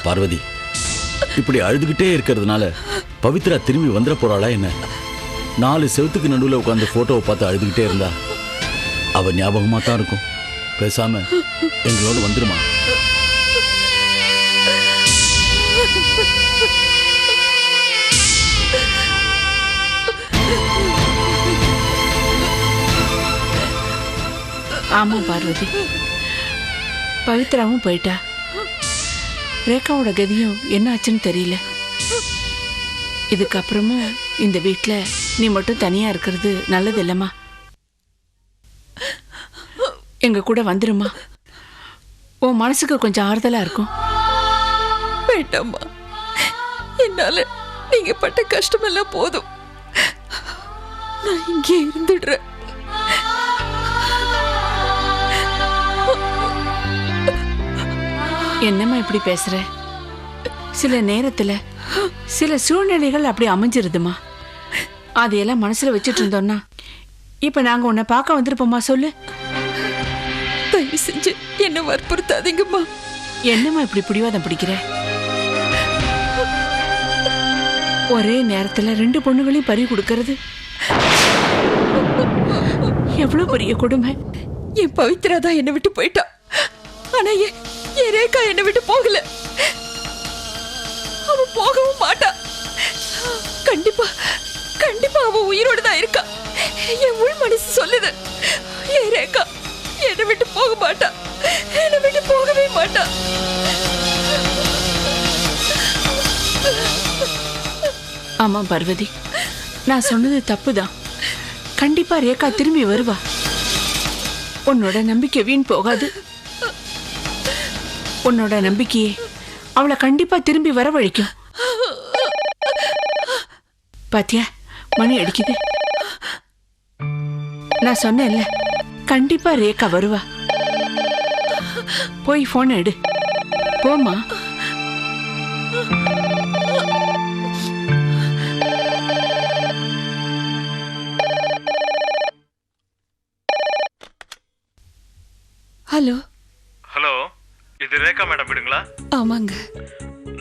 பார்வதி, இப்படி அழுதுகிட்டே இருக்கிறதுனால பவித்ரா திரும்பி வந்துட போறாளா என்ன? 4 செவத்துக்கு நடுவில் உட்காந்து போட்டோவை பார்த்து அழுதுகிட்டே இருந்தா அவ ஞாபகமா தான் இருக்கும். பேசாம எங்களோட வந்துருமா? ஆமா பார்வதி, பவித்ராவும் போயிட்டா. ரேகாவோட கதியும் என்ன ஆச்சுன்னு தெரியல. இதுக்கப்புறமும் இந்த வீட்டுல நீ மட்டும் தனியா இருக்கிறது நல்லது இல்லம்மா. எங்க கூட வந்துருமா, உன் மனசுக்கு கொஞ்சம் ஆறுதலா இருக்கும். வேண்டாம்மா, என்னால நீங்க பட்ட கஷ்டமெல்லாம் போதும். நான் இங்கே இருந்துடுறேன். என்னம்மா இப்படி பேசுற? சில நேரத்துல சில சூழ்நிலைகள் அப்படி அமைஞ்சிருதுமா. அதையெல்லாம் மனசுல வச்சுட்டு இருந்தோம்னா இப்ப நாங்க உன்னை பார்க்க வந்திருப்போமா? சொல்லு. தயவு செஞ்சு என்ன வற்புறுத்தாதீங்கம்மா. என்னம்மா இப்படி பிடிவாதம் பிடிக்கிற? ஒரே நேரத்துல 2 பொண்ணுகளையும் பறி கொடுக்கறது எவ்வளவு பெரிய கொடுமை. என் பவித்ரா தான் என்னை விட்டு போயிட்டா. ஆனா என் ரேகா என்னை விட்டு போகல. அவ போகவும் மாட்டா. கண்டிப்பா கண்டிப்பா அவ உயிரோடு தான் இருக்கா. என் உள் மனசு சொல்லுது, என் ரேகா என்னை விட்டு போக மாட்டா. என்னை விட்டு போகவே மாட்டா. ஆமா பார்வதி, நான் சொன்னது தப்புதான். கண்டிப்பா ரேகா திரும்பி வருவா. உன்னோட நம்பிக்கை வீண் போகாது. உன்னோட நம்பிக்கையே அவளை கண்டிப்பா திரும்பி வரவழைக்கும். பாத்தியா, மணி அடிக்குது. நான் சொன்னேன்ல, கண்டிப்பா ரேகா வருவா. போய் போன் எடு. போமா. ஹலோ. ஹலோ, இது ரேகா மேடம் வீடுங்களா? ஆமாங்க.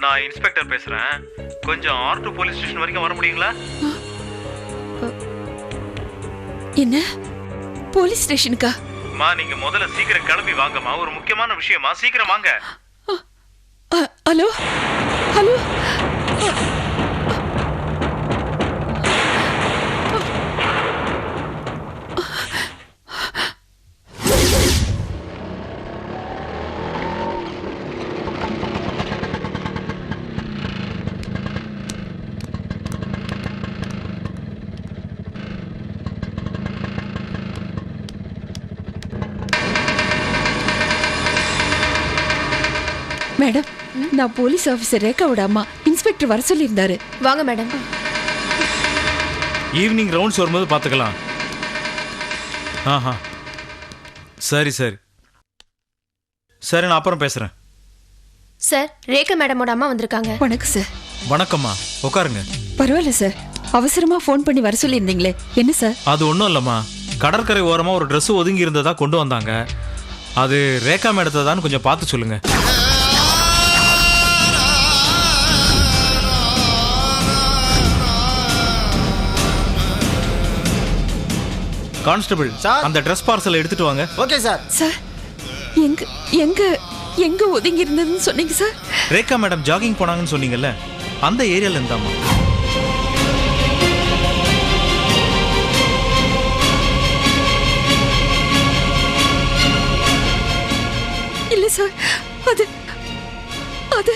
நான் இன்ஸ்பெக்டர் பேசுறேன். கொஞ்சம் R2 போலீஸ் ஸ்டேஷன் வரைக்கும் வர முடியுங்களா? என்ன, போலீஸ் ஸ்டேஷனுக்கா? மா, நீங்க முதல்ல சீக்கிரம் கிளம்பி வாங்கம்மா. ஒரு முக்கியமான விஷயமா, சீக்கிரம் வாங்க. Hello hello. மேடம், நான் போலீஸ் ஆபீசர் ரேகாவோட அம்மா. இன்ஸ்பெக்டர் வர சொல்லியிருந்தாரு. வாங்க மேடம். ஈவினிங் ரவுண்ட்ஸ் வரும்போது பார்த்துக்கலாம். ஆஹா, சரி சரி சரி, நான் அப்புறம் பேசுகிறேன். சார், ரேகா மேடமோட அம்மா வந்திருக்காங்க. வணக்கம் சார். வணக்கம்மா, உட்காருங்க. பரவாயில்ல சார், அவசரமா ஃபோன் பண்ணி வர சொல்லியிருந்தீங்களே, என்ன சார்? அது ஒன்றும் இல்லைம்மா, கடற்கரை ஓரமாக ஒரு ட்ரெஸ் ஒதுங்கி இருந்ததா கொண்டு வந்தாங்க. அது ரேகா மேடத்தை தான் கொஞ்சம் பார்த்து சொல்லுங்க. கான்ஸ்டபிள், அந்த ட்ரெஸ் பார்சலை எடுத்துட்டு வாங்க. Okay sir. சார், எங்க எங்க எங்க ஒதுங்கி இருந்ததுன்னு சொன்னீங்க சார்? ரேகா மேடம் ஜாகிங் போனாங்கன்னு சொன்னீங்கல்ல, அந்த ஏரியால இருந்தாமா. இல்ல சார், அது அது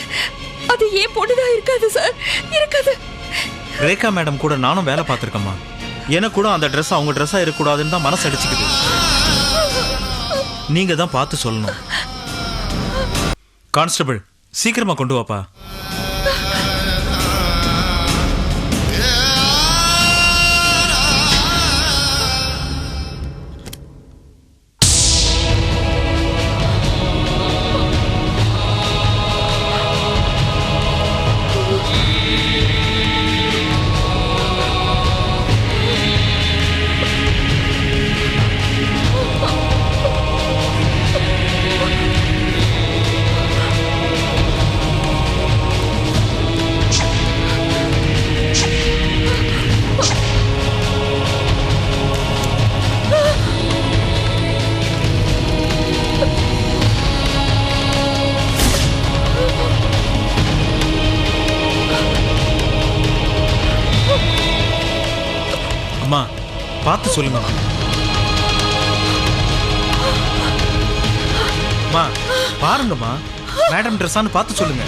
அது ஏன் பொண்ணுதான் இருக்காது சார், இருக்காது. ரேகா மேடம் கூட நானும் வேலை பார்த்துருக்கேம்மா. எனக்கு கூட அந்த ட்ரெஸ் அவங்க ட்ரெஸ்ஸாக இருக்கக்கூடாதுன்னு தான் மனசு அடிச்சுக்குது. நீங்க தான் பார்த்து சொல்லணும். கான்ஸ்டபிள், சீக்கிரமா கொண்டு வாப்பா. பார்த்து சொல்லுங்கம்மா. அம்மா பாருங்கம்மா, மேடம் ட்ரெஸ்ஸான்னு பார்த்து சொல்லுங்க.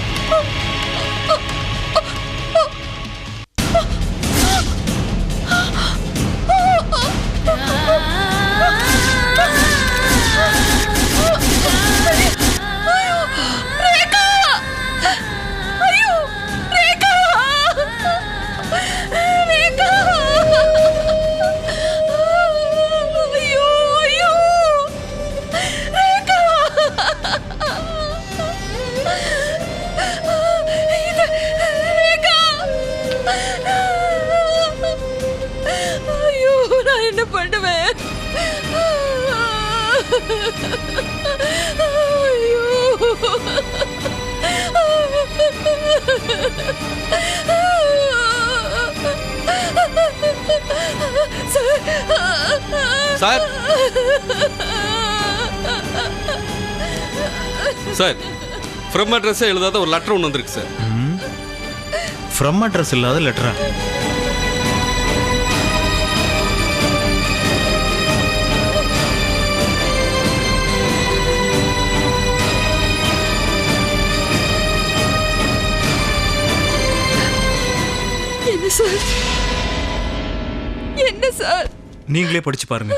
சார் சார் ஃப்ரம் அட்ரஸ் எழுதாத ஒரு லெட்டர் ஒன்று வந்திருக்கு சார். ஃப்ரம் அட்ரஸ் இல்லாத லெட்டரா? என்ன சார்? என்ன சார்? நீங்களே படிச்சு பாருங்க.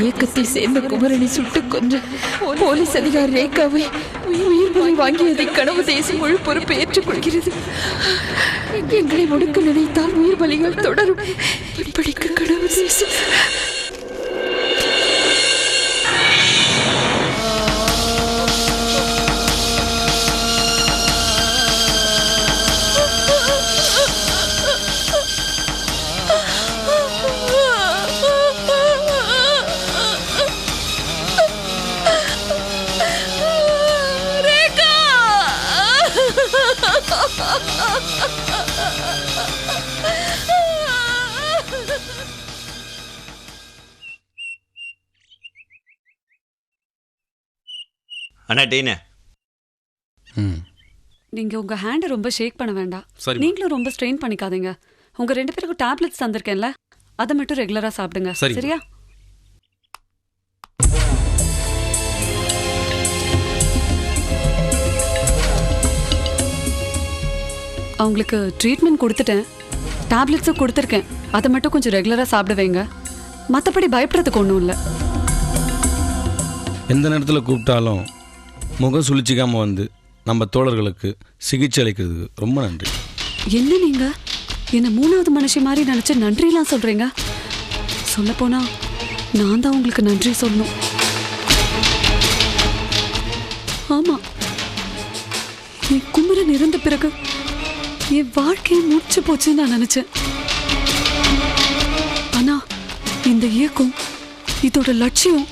இயக்கத்தை சேர்ந்த குமரனை சுட்டு கொன்ற போலீஸ் அதிகாரி ரேகாவை உயிர் பலி வாங்கியதை கனவு தேசம் முழு பொறுப்பை ஏற்றுக்கொள்கிறது. எங்களை முடுக்க நினைத்தால் உயிர் பலிகள் தொடரும். இப்படிக்கு கனவு தேசம். அண்ணா டீனே, நீங்க உங்க ஹேண்டை ரொம்ப ஷேக் பண்ண வேண்டாம். சரி. நீங்களும் ரொம்ப ஸ்ட்ரெயின் பண்ணிக்காதீங்க. உங்க 2 பேருக்கும் டேப்லெட்ஸ் தந்திருக்கேன்ல, அதை மட்டும் ரெகுலரா சாப்பிடுங்க. சரி. சரியா? அவங்களுக்கு ட்ரீட்மெண்ட் கொடுத்துட்டேன், டேப்லெட்ஸும் கொடுத்துருக்கேன். அதை மட்டும் கொஞ்சம் ரெகுலரா சாப்பிட வைங்க. மற்றபடி பயப்படுறதுக்கு ஒன்றும் இல்லை. எந்த நேரத்தில் கூப்பிட்டாலும் முகம் சுழிச்சிக்காமல் வந்து நம்ம தோழர்களுக்கு சிகிச்சை அளிக்கிறதுக்கு ரொம்ப நன்றி. என்ன நீங்க என்ன 3வது மனுஷி மாதிரி நினைச்சு நன்றிலாம் சொல்றீங்க? சொல்லப்போனா நான் தான் உங்களுக்கு நன்றி சொல்லணும். ஆமா, என் குமரன் இறந்த பிறகு என் வாழ்க்கையை முடிச்சு போச்சுன்னு நான் நினைச்சேன். ஆனா இந்த இயக்கம், இதோட லட்சியம்,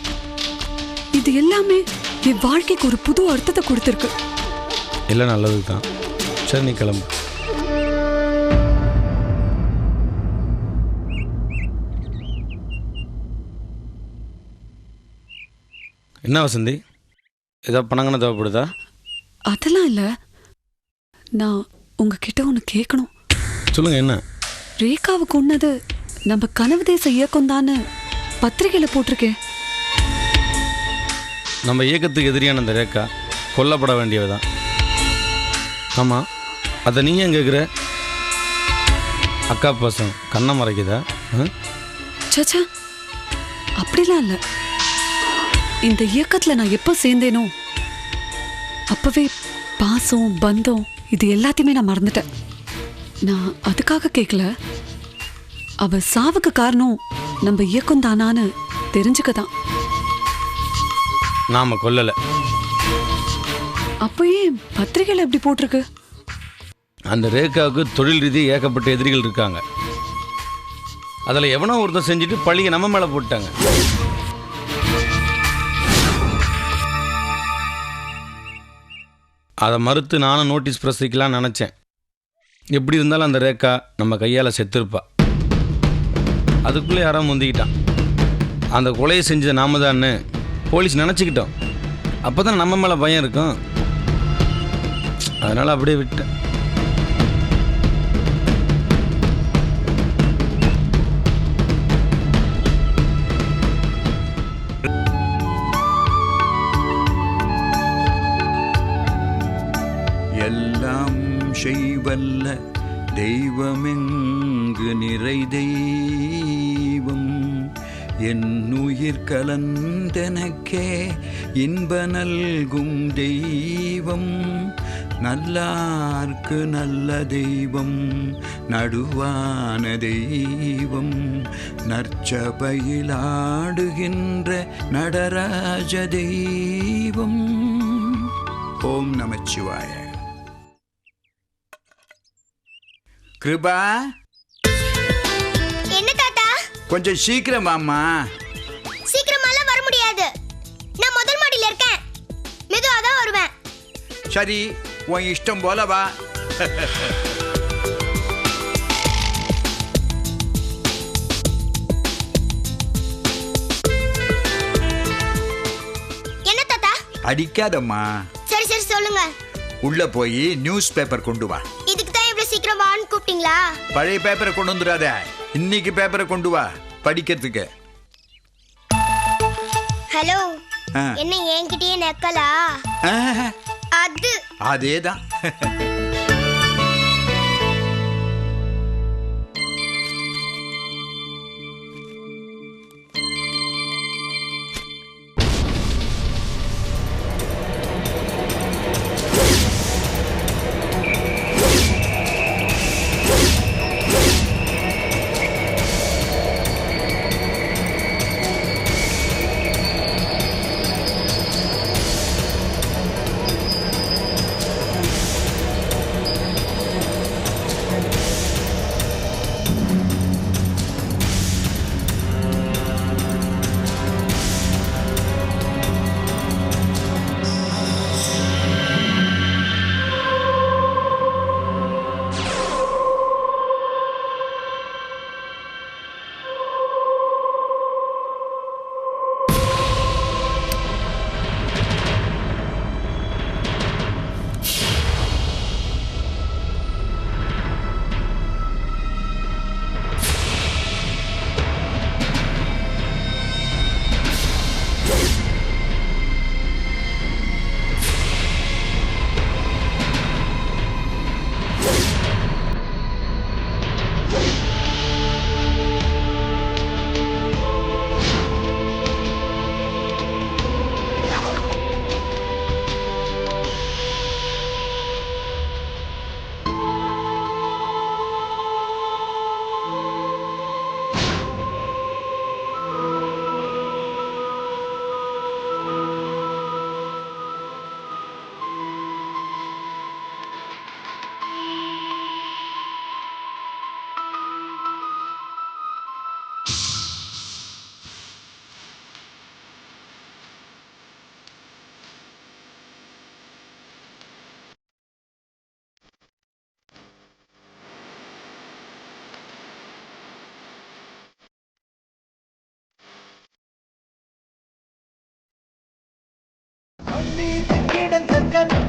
இது எல்லாமே என் வாழ்க்கைக்கு ஒரு புது அர்த்தத்தை கொடுத்துருக்கு. எல்லாம் நல்லது தான். சரி, நீ கிளம்பு. என்ன வசந்தி, ஏதாவது பணங்கன்னு தேவைப்படுதா? அதெல்லாம் இல்லை, நான் உங்ககிட்ட ஒன்று கேட்கணும். சொல்லுங்க. என்ன? ரேகாவுக்கு உன்னது நம்ம கனவு தேச இயக்கம் தானே பத்திரிகையில போட்டிருக்கேன். நம்ம இயக்கத்துக்கு எதிரியான அந்த ரேகா கொல்லப்பட வேண்டியவதான். ஆமாம், அதை நீ ஏன் கேட்குற? அக்கா பசங்க கண்ணை மறைக்குதா? சச்சா, அப்படிலாம் இல்லை. இந்த இயக்கத்தில் நான் எப்போ சேர்ந்தேனோ அப்பவே பாசம், பந்தம், இது எல்லாத்தையுமே நான் மறந்துட்டேன். நான் அதுக்காக கேட்கல, அவ சாவுக்கு காரணம் நம்ம இயக்கம் தானான்னு தெரிஞ்சுக்கதான். நாம கொல்லலை. அப்போ ஏன் பத்திரிகையில் எப்படி போட்டிருக்கு? அந்த ரேகாவுக்கு தொழில் ரீதி ஏகப்பட்ட எதிரிகள் இருக்காங்க. அதில் எவனோ ஒருத்தர் செஞ்சுட்டு பழியை நம்ம மேலே போட்டாங்க. அதை மறுத்து நானும் நோட்டீஸ் பிரசிக்கலாம்னு நினச்சேன். எப்படி இருந்தாலும் அந்த ரேகா நம்ம கையால் செத்துருப்பா. அதுக்குள்ளே யாரோ முந்திக்கிட்டான். அந்த கொலையை செஞ்சது நாம தான்னு போலீஸ் நினச்சிக்கிட்டோம். அப்போ தான் நம்ம மேலே பயம் இருக்கும். அதனால் அப்படியே விட்டேன். ரட்சை வல்ல தெய்வமெங்கு நிறை தெய்வம் என் உயிர் கலந்தனக்கே இன்ப நல்கும் தெய்வம் நல்லார்க்கு நல்ல தெய்வம் நடுவான தெய்வம் நற்சபையில் ஆடுகின்ற நடராஜ தெய்வம். ஓம் நமச்சிவாய. கிருபா, என்ன தாத்தா? கொஞ்சம் சீக்கிரம் வாம்மா. சீக்கிரமாலாம் வர முடியாது. நான் முதல் மாடியில இருக்கேன். மெதுவா தான் வருவேன். சரி, உன் இஷ்டம் போல வா. என்ன தாத்தா? அடிக்காதம்மா. சரி சரி சொல்லுங்க. உள்ள போய் நியூஸ் பேப்பர் கொண்டு வா. இதுக்கு தான் இவ்வளவு சீக்கிரம் வான்னு கூப்பிட்டீங்களா? பழைய பேப்பரை கொண்டு வந்துடாத, இன்னைக்கு பேப்பரை கொண்டு வா படிக்கிறதுக்கு. ஹலோ, ஆ. என்ன என்கிட்டயே நக்கலா? ஆஹா, அது அதேதான்.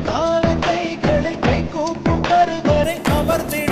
காலத்தை கை கூப்பும் கருவறை அமர்ந்தே